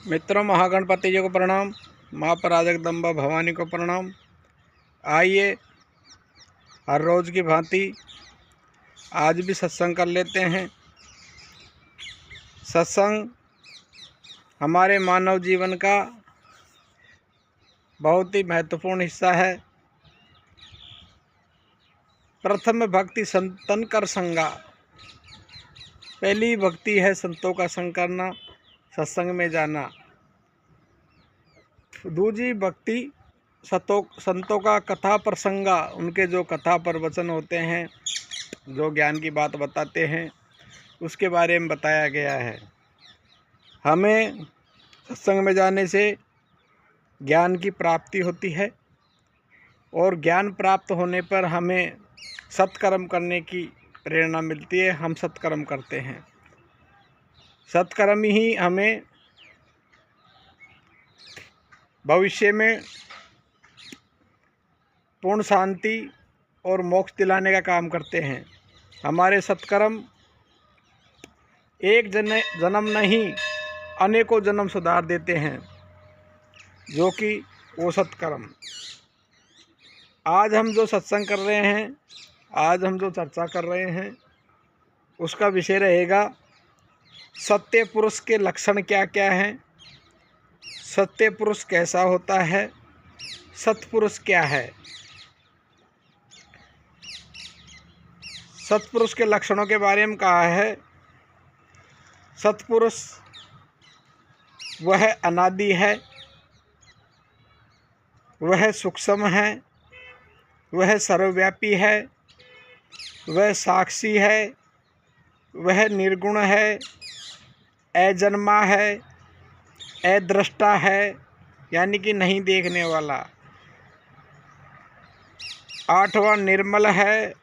मित्रों, महागणपति जी को प्रणाम, माँ पराजगदम्बा भवानी को प्रणाम। आइए हर रोज़ की भांति आज भी सत्संग कर लेते हैं। सत्संग हमारे मानव जीवन का बहुत ही महत्वपूर्ण हिस्सा है। प्रथम भक्ति संतन कर संगा, पहली भक्ति है संतों का संग करना, सत्संग में जाना। दूसरी भक्ति संतों का कथा प्रसंगा, उनके जो कथा प्रवचन होते हैं, जो ज्ञान की बात बताते हैं, उसके बारे में बताया गया है। हमें सत्संग में जाने से ज्ञान की प्राप्ति होती है और ज्ञान प्राप्त होने पर हमें सत्कर्म करने की प्रेरणा मिलती है। हम सत्कर्म करते हैं। सत्कर्म ही हमें भविष्य में पूर्ण शांति और मोक्ष दिलाने का काम करते हैं। हमारे सत्कर्म एक जन्म नहीं, अनेकों जन्म सुधार देते हैं, जो कि वो सत्कर्म। आज हम जो सत्संग कर रहे हैं, आज हम जो चर्चा कर रहे हैं, उसका विषय रहेगा सत्य पुरुष के लक्षण क्या क्या हैं, सत्य पुरुष कैसा होता है, सत्पुरुष क्या है। सत्पुरुष के लक्षणों के बारे में कहा है, सत्पुरुष वह अनादि है, वह सूक्ष्म है, वह सर्वव्यापी है, वह साक्षी है, वह निर्गुण है, अजन्मा है, अदृष्टा है, यानी कि नहीं देखने वाला। आठवां निर्मल है,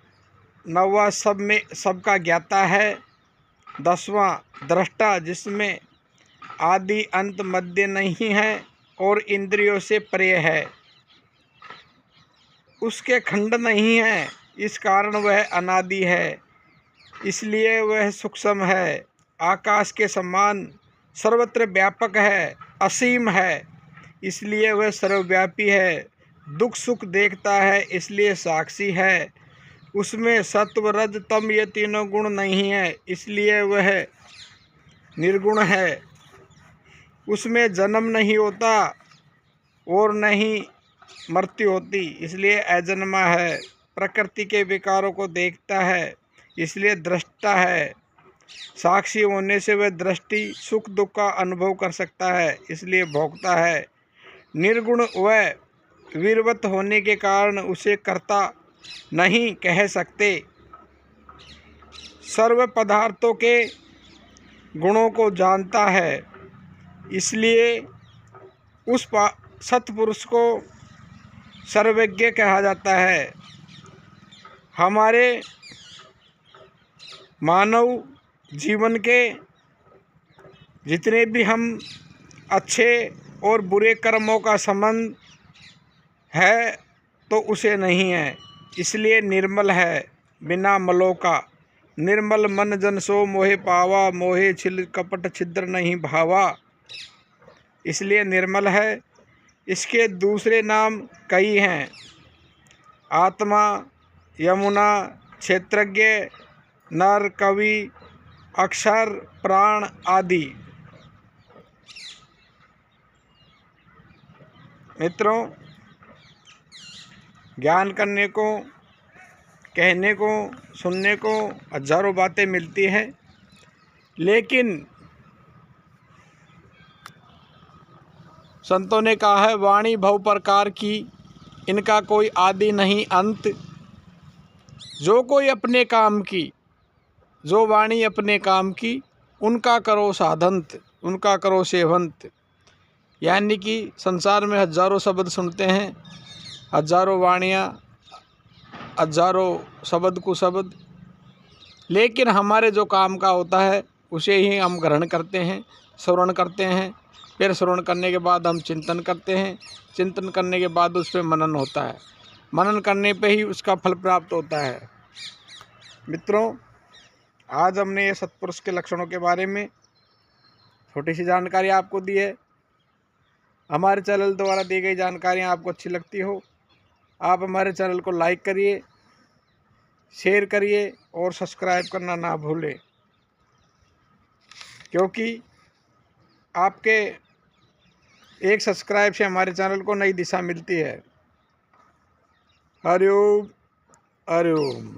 नौवां सबका ज्ञाता है, 10वां दृष्टा, जिसमें आदि अंत मध्य नहीं है और इंद्रियों से परे है, उसके खंड नहीं है, इस कारण वह अनादि है, इसलिए वह सूक्ष्म है, आकाश के समान सर्वत्र व्यापक है, असीम है, इसलिए वह सर्वव्यापी है, दुख सुख देखता है, इसलिए साक्षी है, उसमें सत्व रज तम ये तीनों गुण नहीं है, इसलिए वह निर्गुण है, उसमें जन्म नहीं होता और नहीं मृत्यु होती, इसलिए अजन्मा है, प्रकृति के विकारों को देखता है, इसलिए दृष्टा है, साक्षी होने से वह दृष्टि सुख दुख का अनुभव कर सकता है, इसलिए भोगता है। निर्गुण वह वीरवत होने के कारण उसे कर्ता नहीं कह सकते, सर्व पदार्थों के गुणों को जानता है, इसलिए उस सत्पुरुष को सर्वज्ञ कहा जाता है। हमारे मानव जीवन के जितने भी हम अच्छे और बुरे कर्मों का संबंध है तो उसे नहीं है, इसलिए निर्मल है, बिना मलों का। निर्मल मन जन सो मोहे पावा, मोहे छिल कपट छिद्र नहीं भावा, इसलिए निर्मल है। इसके दूसरे नाम कई हैं, आत्मा, यमुना, क्षेत्रज्ञ, नर, कवि, अक्षर, प्राण आदि। मित्रों, ज्ञान करने को, कहने को, सुनने को हजारों बातें मिलती हैं, लेकिन संतों ने कहा है, वाणी बहु प्रकार की, इनका कोई आदि नहीं अंत। जो कोई अपने काम की, जो वाणी अपने काम की, उनका करो साधंत, उनका करो सेवंत। यानी कि संसार में हजारों शब्द सुनते हैं, हजारों वाणियाँ, हजारों शब्द कुशब्द, लेकिन हमारे जो काम का होता है उसे ही हम ग्रहण करते हैं, श्रवण करते हैं, फिर श्रवण करने के बाद हम चिंतन करते हैं, चिंतन करने के बाद उस पर मनन होता है, मनन करने पे ही उसका फल प्राप्त होता है। मित्रों, आज हमने ये सत्पुरुष के लक्षणों के बारे में छोटी सी जानकारी आपको दी है। हमारे चैनल द्वारा दी गई जानकारियाँ आपको अच्छी लगती हो, आप हमारे चैनल को लाइक करिए, शेयर करिए और सब्सक्राइब करना ना भूलें, क्योंकि आपके एक सब्सक्राइब से हमारे चैनल को नई दिशा मिलती है। हरि ओम, हरि ओम।